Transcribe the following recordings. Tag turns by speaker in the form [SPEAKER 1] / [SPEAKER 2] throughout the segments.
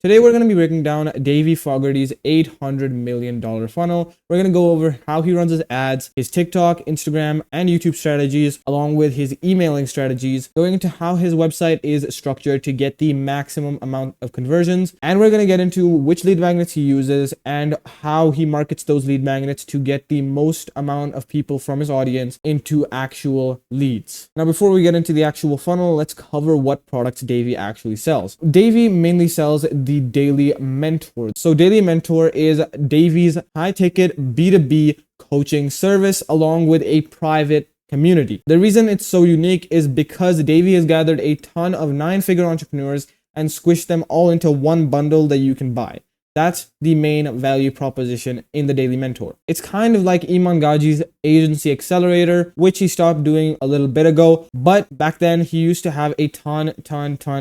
[SPEAKER 1] Today we're going to be breaking down Davie Fogarty's $800 million funnel. We're going to go over how he runs his ads, his TikTok, Instagram, and YouTube strategies, along with his emailing strategies, going into how his website is structured to get the maximum amount of conversions. And we're going to get into which lead magnets he uses and how he markets those lead magnets to get the most amount of people from his audience into actual leads. Now, before we get into the actual funnel, let's cover what products Davie actually sells. Davie mainly sells the Daily Mentor. So Daily Mentor is Davie's high-ticket B2B coaching service along with a private community. The reason it's so unique is because Davie has gathered a ton of 9-figure entrepreneurs and squished them all into one bundle that you can buy. That's the main value proposition in the Daily Mentor. It's kind of like Iman Gaji's agency accelerator, which he stopped doing a little bit ago. But back then he used to have a ton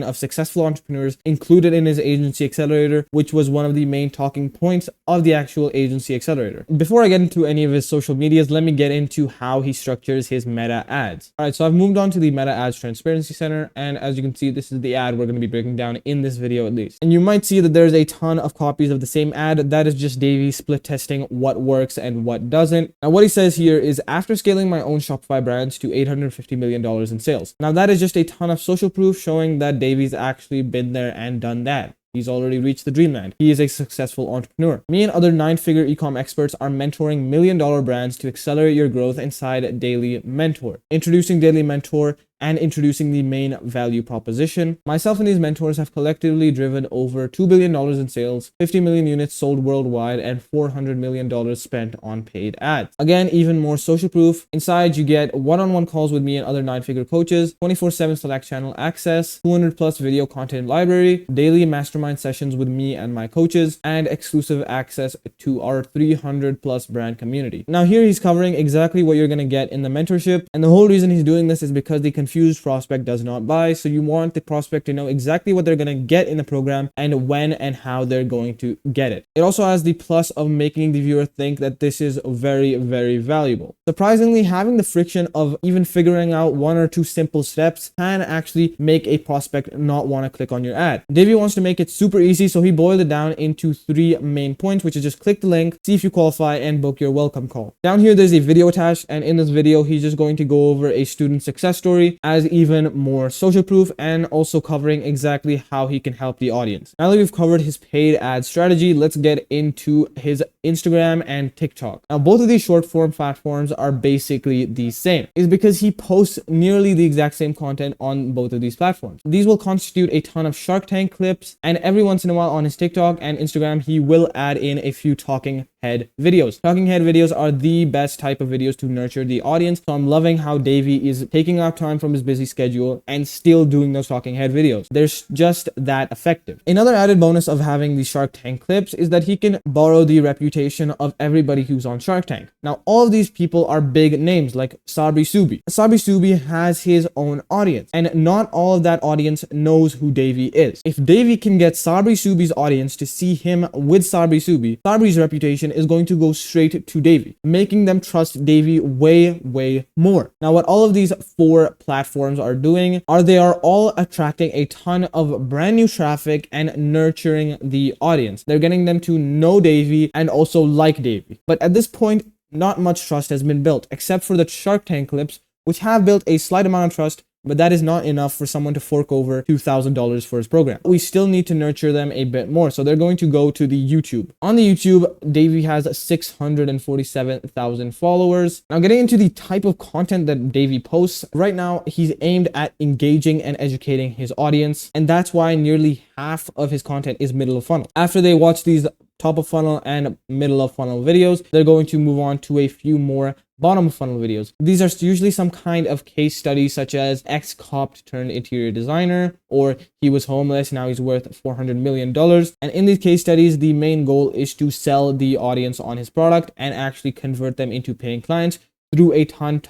[SPEAKER 1] of successful entrepreneurs included in his agency accelerator, which was one of the main talking points of the actual agency accelerator. Before I get into any of his social medias, let me get into how he structures his meta ads. All right, so I've moved on to the meta ads transparency center. And as you can see, this is the ad we're going to be breaking down in this video at least. And you might see that there's a ton of copies of the same ad. That is just Davie split testing what works and what doesn't. Now, what he says here is, after scaling my own Shopify brands to $850 million in sales. Now, that is just a ton of social proof showing that Davie's actually been there and done that. He's already reached the dreamland. He is a successful entrepreneur. Me and other 9-figure ecom experts are mentoring million-dollar brands to accelerate your growth inside Daily Mentor. Introducing Daily Mentor and introducing the main value proposition. Myself and these mentors have collectively driven over $2 billion in sales, 50 million units sold worldwide, and $400 million spent on paid ads. Again, even more social proof. Inside, you get one-on-one calls with me and other 9-figure coaches, 24/7 Slack channel access, 200 plus video content library, daily mastermind sessions with me and my coaches, and exclusive access to our 300 plus brand community. Now, here he's covering exactly what you're going to get in the mentorship. And the whole reason he's doing this is because the confused prospect does not buy. So you want the prospect to know exactly what they're going to get in the program and when and how they're going to get it. It also has the plus of making the viewer think that this is very, very valuable. Surprisingly, having the friction of even figuring out 1 or 2 simple steps can actually make a prospect not want to click on your ad. Davie wants to make it super easy, so he boiled it down into 3 main points, which is just click the link, see if you qualify, and book your welcome call. Down here, there's a video attached, and in this video, he's just going to go over a student success story as even more social proof and also covering exactly how he can help the audience. Now that we've covered his paid ad strategy, let's get into his Instagram and TikTok. Now, both of these short form platforms are basically the same. It's because he posts nearly the exact same content on both of these platforms. These will constitute a ton of Shark Tank clips, and every once in a while on his TikTok and Instagram, he will add in a few talking head videos. Talking head videos are the best type of videos to nurture the audience. So I'm loving how Davie is taking out time from his busy schedule and still doing those talking head videos. They're just that effective. Another added bonus of having the Shark Tank clips is that he can borrow the reputation of everybody who's on Shark Tank. Now, all of these people are big names like Sabri Subi. Sabri Subi has his own audience, and not all of that audience knows who Davie is. If Davie can get Sabri Subi's audience to see him with Sabri Subi, Sabri's reputation is going to go straight to Davie, making them trust Davie way more. Now, what all of these 4 platforms are doing are they are all attracting a ton of brand new traffic and nurturing the audience. They're getting them to know Davie and also like Davie. But at this point, not much trust has been built, except for the Shark Tank clips, which have built a slight amount of trust, but that is not enough for someone to fork over $2,000 for his program. We still need to nurture them a bit more. So they're going to go to the YouTube. On the YouTube, Davie has 647,000 followers. Now, getting into the type of content that Davie posts, right now, he's aimed at engaging and educating his audience. And that's why nearly half of his content is middle of funnel. After they watch these top of funnel and middle of funnel videos, they're going to move on to a few more bottom of funnel videos. These are usually some kind of case study, such as ex-cop turned interior designer, or he was homeless, now he's worth $400 million. And in these case studies, the main goal is to sell the audience on his product and actually convert them into paying clients through a ton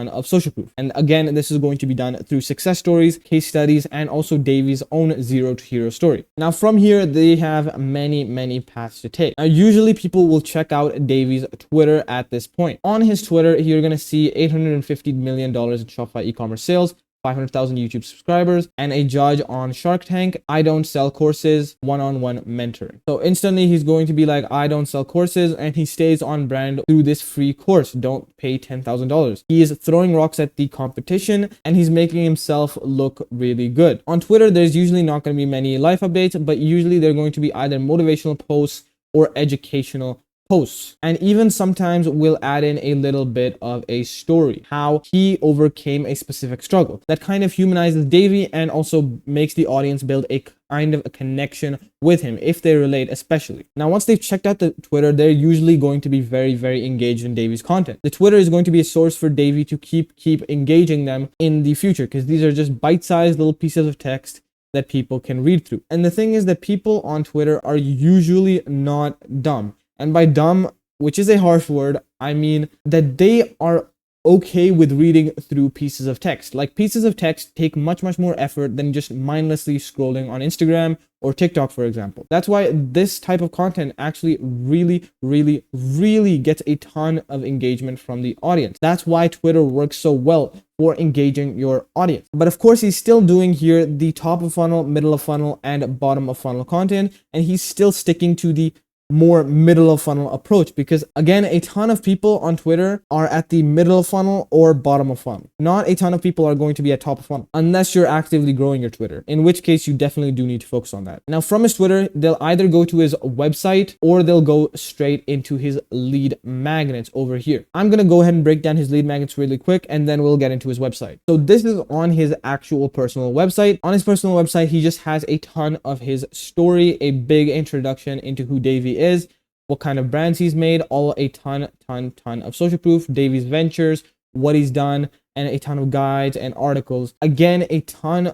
[SPEAKER 1] of social proof. And again, this is going to be done through success stories, case studies, and also Davie's own 0 to hero story. Now, from here, they have many paths to take. Now, usually people will check out Davie's Twitter at this point. On his Twitter, you're going to see $850 million in Shopify e-commerce sales, 500,000 YouTube subscribers, and a judge on Shark Tank. I don't sell courses, one-on-one mentoring. So instantly he's going to be like, I don't sell courses, and he stays on brand through this free course. Don't pay $10,000. He is throwing rocks at the competition, and he's making himself look really good. On Twitter, there's usually not going to be many life updates, but usually they're going to be either motivational posts or educational posts, and even sometimes we'll add in a little bit of a story, how he overcame a specific struggle. That kind of humanizes Davie and also makes the audience build a kind of a connection with him if they relate, especially. Now, once they've checked out the Twitter, they're usually going to be very engaged in Davie's content. The Twitter is going to be a source for Davie to keep engaging them in the future, because these are just bite-sized little pieces of text that people can read through. And the thing is that people on Twitter are usually not dumb. And by dumb, which is a harsh word, I mean that they are okay with reading through pieces of text. Like, pieces of text take much more effort than just mindlessly scrolling on Instagram or TikTok, for example. That's why this type of content actually really gets a ton of engagement from the audience. That's why Twitter works so well for engaging your audience. But of course, he's still doing here the top of funnel, middle of funnel, and bottom of funnel content, and he's still sticking to the more middle of funnel approach, because again, a ton of people on Twitter are at the middle of funnel or bottom of funnel. Not a ton of people are going to be at top of funnel unless you're actively growing your Twitter, in which case you definitely do need to focus on that. Now, from his Twitter, they'll either go to his website or they'll go straight into his lead magnets over here. I'm going to go ahead and break down his lead magnets really quick, and then we'll get into his website. So this is on his actual personal website. On his personal website, he just has a ton of his story, a big introduction into who Davie is, what kind of brands he's made, all a ton of social proof, Davie's ventures, what he's done, and a ton of guides and articles. Again, a ton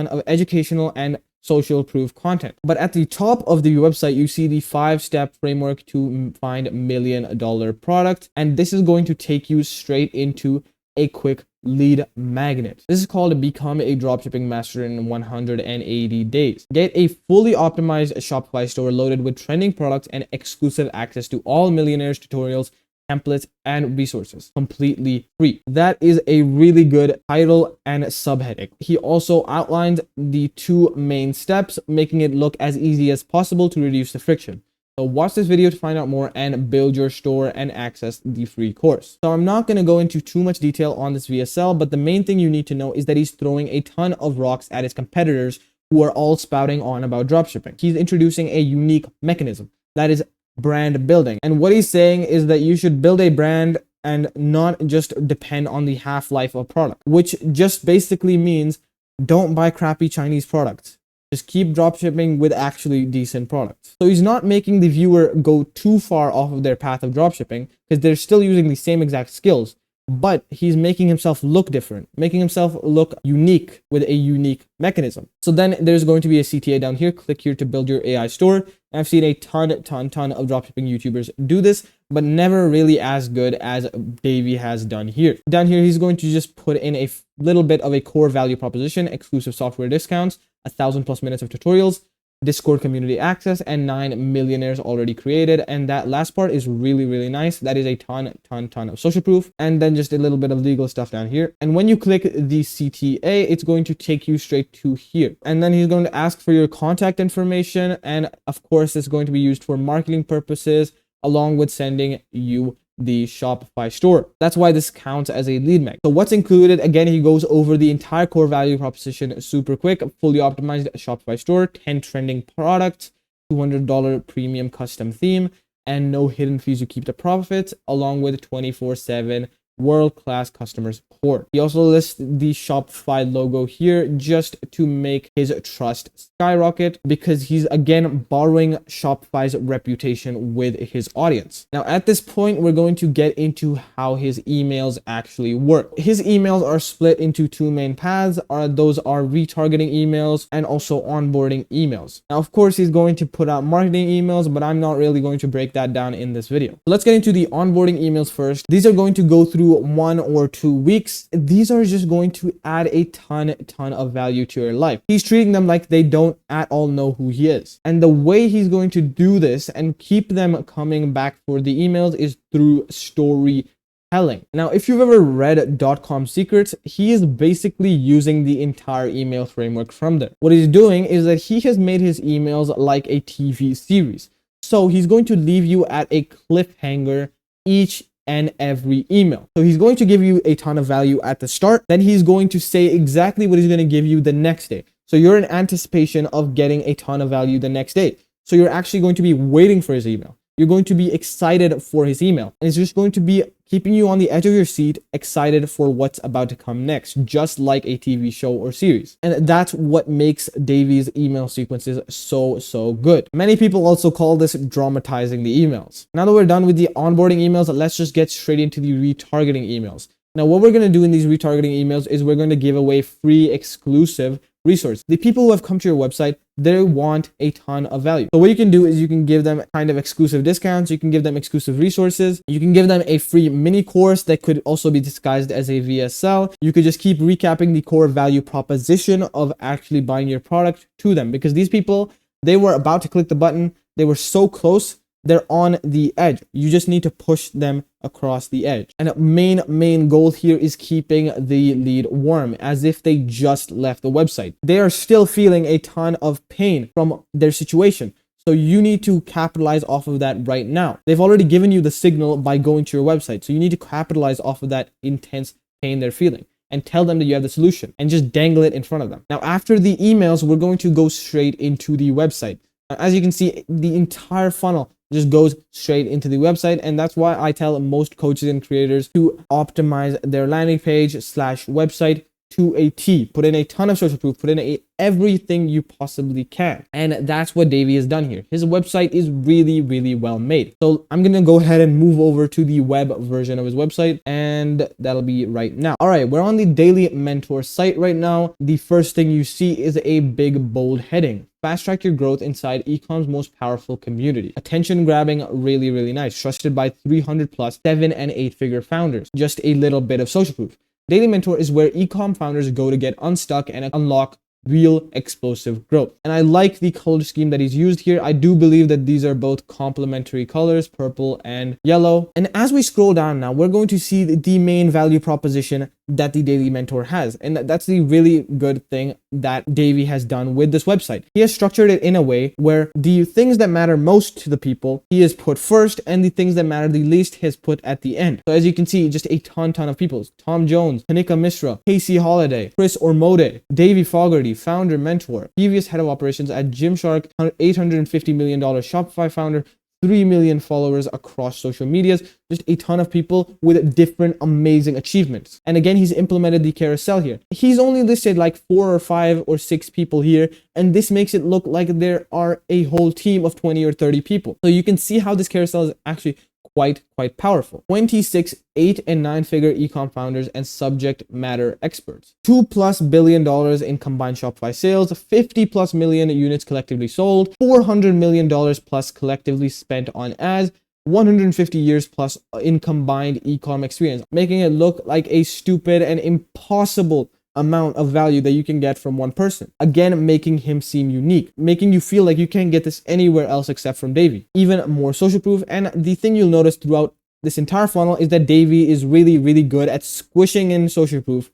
[SPEAKER 1] of educational and social proof content. But at the top of the website, you see the 5-step framework to find $1 million product, and this is going to take you straight into a quick lead magnet. This is called Become a Dropshipping Master in 180 Days. Get a fully optimized Shopify store loaded with trending products and exclusive access to all millionaires tutorials, templates, and resources completely free. That is a really good title and subheading. He also outlined the 2 main steps, making it look as easy as possible to reduce the friction. So watch this video to find out more and build your store and access the free course. So I'm not going to go into too much detail on this VSL, but the main thing you need to know is that he's throwing a ton of rocks at his competitors who are all spouting on about dropshipping. He's introducing a unique mechanism, that is brand building. And what he's saying is that you should build a brand and not just depend on the half-life of product, which just basically means don't buy crappy Chinese products. Just keep dropshipping with actually decent products. So he's not making the viewer go too far off of their path of dropshipping, because they're still using the same exact skills, but he's making himself look different, making himself look unique with a unique mechanism. So then there's going to be a CTA down here. Click here to build your AI store. I've seen a ton of dropshipping YouTubers do this, but never really as good as Davie has done here. Down here, he's going to just put in a little bit of a core value proposition, exclusive software discounts, 1,000+ minutes of tutorials, Discord community access, and 9 millionaires already created. And that last part is really nice. That is a ton of social proof, and then just a little bit of legal stuff down here. And when you click the CTA, it's going to take you straight to here, and then he's going to ask for your contact information, and of course it's going to be used for marketing purposes, along with sending you the Shopify store. That's why this counts as a lead mag. So what's included? Again, he goes over the entire core value proposition super quick. Fully optimized Shopify store, 10 trending products, $200 premium custom theme, and no hidden fees to keep the profits, along with 24/7 world-class customer support. He also lists the Shopify logo here just to make his trust skyrocket, because he's again borrowing Shopify's reputation with his audience. Now at this point, we're going to get into how his emails actually work. His emails are split into 2 main paths. Those are retargeting emails and also onboarding emails. Now of course he's going to put out marketing emails, but I'm not really going to break that down in this video. So let's get into the onboarding emails first. These are going to go through 1 or 2 weeks. These are just going to add a ton of value to your life. He's treating them like they don't at all know who he is. And the way he's going to do this and keep them coming back for the emails is through storytelling. telling. Now, if you've ever read .com Secrets, he is basically using the entire email framework from there. What he's doing is that he has made his emails like a TV series. So he's going to leave you at a cliffhanger each and every email. So he's going to give you a ton of value at the start. Then he's going to say exactly what he's going to give you the next day. So you're in anticipation of getting a ton of value the next day. So you're actually going to be waiting for his email. You're going to be excited for his email. And it's just going to be keeping you on the edge of your seat, excited for what's about to come next, just like a TV show or series. And that's what makes Davie's email sequences so good. Many people also call this dramatizing the emails. Now that we're done with the onboarding emails, let's just get straight into the retargeting emails. Now, what we're going to do in these retargeting emails is we're going to give away free exclusive resources. The people who have come to your website, they want a ton of value. So what you can do is you can give them kind of exclusive discounts. You can give them exclusive resources. You can give them a free mini course that could also be disguised as a VSL. You could just keep recapping the core value proposition of actually buying your product to them, because these people, they were about to click the button. They were so close. They're on the edge. You just need to push them across the edge. And a main goal here is keeping the lead warm, as if they just left the website. They are still feeling a ton of pain from their situation. So you need to capitalize off of that right now. They've already given you the signal by going to your website. So you need to capitalize off of that intense pain they're feeling and tell them that you have the solution and just dangle it in front of them. Now, after the emails, we're going to go straight into the website. As you can see, the entire funnel just goes straight into the website. And that's why I tell most coaches and creators to optimize their landing page / website to a T. Put in a ton of social proof, put in everything you possibly can. And that's what Davie has done here. His website is really well made. So I'm going to go ahead and move over to the web version of his website, and that'll be right now. All right, we're on the Daily Mentor site right now. The first thing you see is a big bold heading. Fast track your growth inside ecom's most powerful community. Attention grabbing, really nice. Trusted by 300 plus 7- and 8-figure founders. Just a little bit of social proof. Daily Mentor is where ecom founders go to get unstuck and unlock real explosive growth. And I like the color scheme that he's used here. I do believe that these are both complementary colors, purple and yellow. And as we scroll down now, we're going to see the main value proposition that the Daily Mentor has. And that's the really good thing that Davie has done with this website. He has structured it in a way where the things that matter most to the people, he has put first, and the things that matter the least, he has put at the end. So as you can see, just a ton of people. Tom Jones, Tanika Misra, Casey Holiday, Chris Ormode, Davie Fogarty, founder, mentor, previous head of operations at Gymshark, $850 million Shopify founder, 3 million followers across social medias, just a ton of people with different amazing achievements. And again, he's implemented the carousel here. He's only listed like 4 or 5 or 6 people here, and this makes it look like there are a whole team of 20 or 30 people. So you can see how this carousel is actually quite powerful. 26 8- and 9-figure ecom founders and subject matter experts. $2+ billion in combined Shopify sales, 50+ million units collectively sold, $400 million plus collectively spent on ads, 150 years plus in combined ecom experience, making it look like a stupid and impossible amount of value that you can get from one person. Again, making him seem unique, making you feel like you can't get this anywhere else except from Davie. Even more social proof. And the thing you'll notice throughout this entire funnel is that Davie is really good at squishing in social proof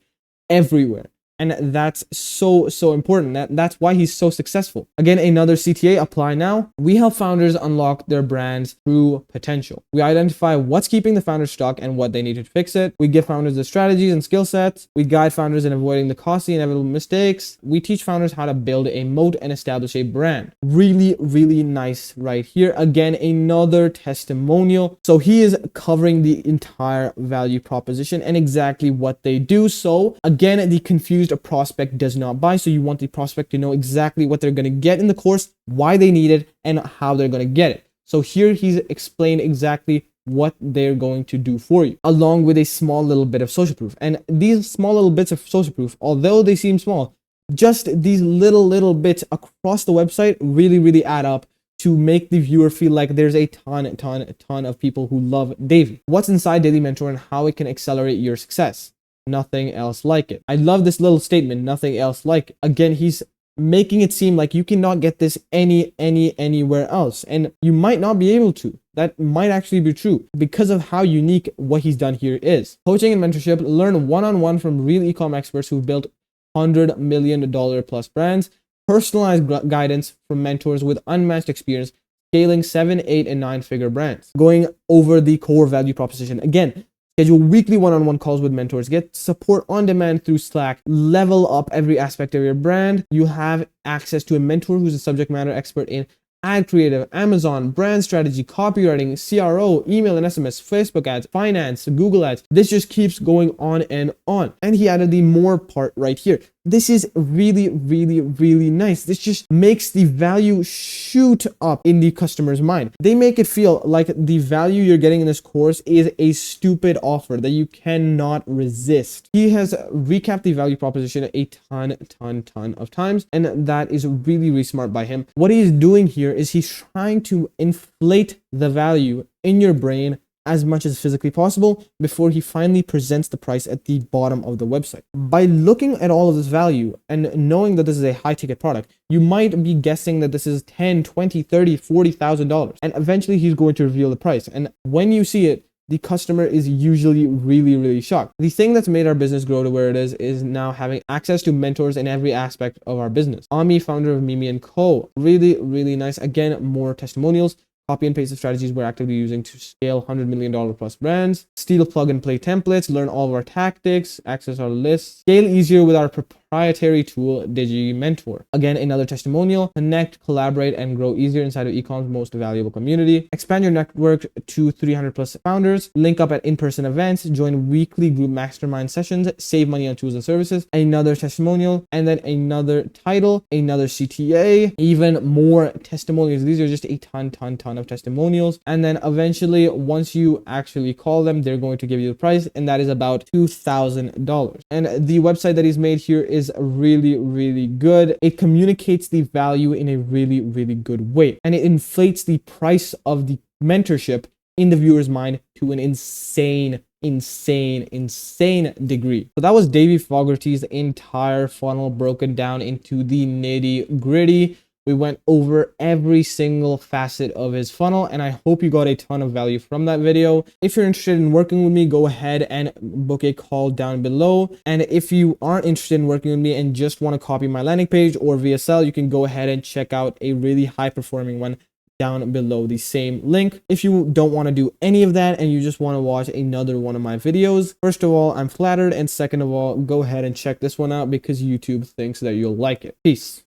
[SPEAKER 1] everywhere. And that's so important. That's why he's so successful. Again, another CTA, apply now. We help founders unlock their brand's true potential. We identify what's keeping the founder stuck and what they need to fix it. We give founders the strategies and skill sets. We guide founders in avoiding the costly inevitable mistakes. We teach founders how to build a moat and establish a brand. Really nice right here. Again, another testimonial. So he is covering the entire value proposition and exactly what they do. So again, the confused a prospect does not buy. So you want the prospect to know exactly what they're going to get in the course, why they need it, and how they're going to get it. So here he's explained exactly what they're going to do for you, along with a small little bit of social proof. And these small little bits of social proof, although they seem small, just these little bits across the website really add up to make the viewer feel like there's a ton of people who love Davie. What's inside Daily Mentor and how it can accelerate your success. Nothing else like it. I love this little statement, nothing else like it. Again, he's making it seem like you cannot get this anywhere else, and you might not be able to. that might actually be true because of how unique what he's done here is. Coaching and mentorship, learn one-on-one from real e-com experts who've built $100 million plus brands, personalized guidance from mentors with unmatched experience, scaling 7, 8, and 9-figure brands. Going over the core value proposition. Again, schedule weekly one-on-one calls with mentors, get support on demand through Slack, level up every aspect of your brand. You have access to a mentor who's a subject matter expert in ad creative, Amazon, brand strategy, copywriting, CRO, email and SMS, Facebook ads, finance, Google ads. This just keeps going on and on. And he added the more part right here. This is really, really, really nice. This just makes the value shoot up in the customer's mind. They make it feel like the value you're getting in this course is a stupid offer that you cannot resist. He has recapped the value proposition a ton of times, and that is really, really smart by him. What he's doing here is he's trying to inflate the value in your brain as much as physically possible before he finally presents the price at the bottom of the website. By looking at all of this value and knowing that this is a high ticket product, you might be guessing that this is $10, $20, $30, $40,000. And eventually he's going to reveal the price. And when you see it, the customer is usually really, really shocked. The thing that's made our business grow to where it is now having access to mentors in every aspect of our business. Ami, founder of Mimi & Co. Really, really nice. Again, more testimonials. Copy and paste the strategies we're actively using to scale $100 million plus brands, steal plug and play templates, learn all of our tactics, access our lists, scale easier with our proprietary tool, Mentor. Again, another testimonial, connect, collaborate, and grow easier inside of ecom's most valuable community. Expand your network to 300 plus founders, link up at in-person events, join weekly group mastermind sessions, save money on tools and services. Another testimonial, and then another title, another CTA, even more testimonials. These are just a ton of testimonials. And then eventually, once you actually call them, they're going to give you the price, and that is about $2,000. And the website that he's made here is really, really good. It communicates the value in a really, really good way, and it inflates the price of the mentorship in the viewer's mind to an insane degree. So that was Davie Fogarty's entire funnel broken down into the nitty gritty. We went over every single facet of his funnel, and I hope you got a ton of value from that video. If you're interested in working with me, go ahead and book a call down below. And if you aren't interested in working with me and just want to copy my landing page or VSL, you can go ahead and check out a really high performing one down below the same link. If you don't want to do any of that and you just want to watch another one of my videos, first of all, I'm flattered, and second of all, go ahead and check this one out because YouTube thinks that you'll like it. Peace.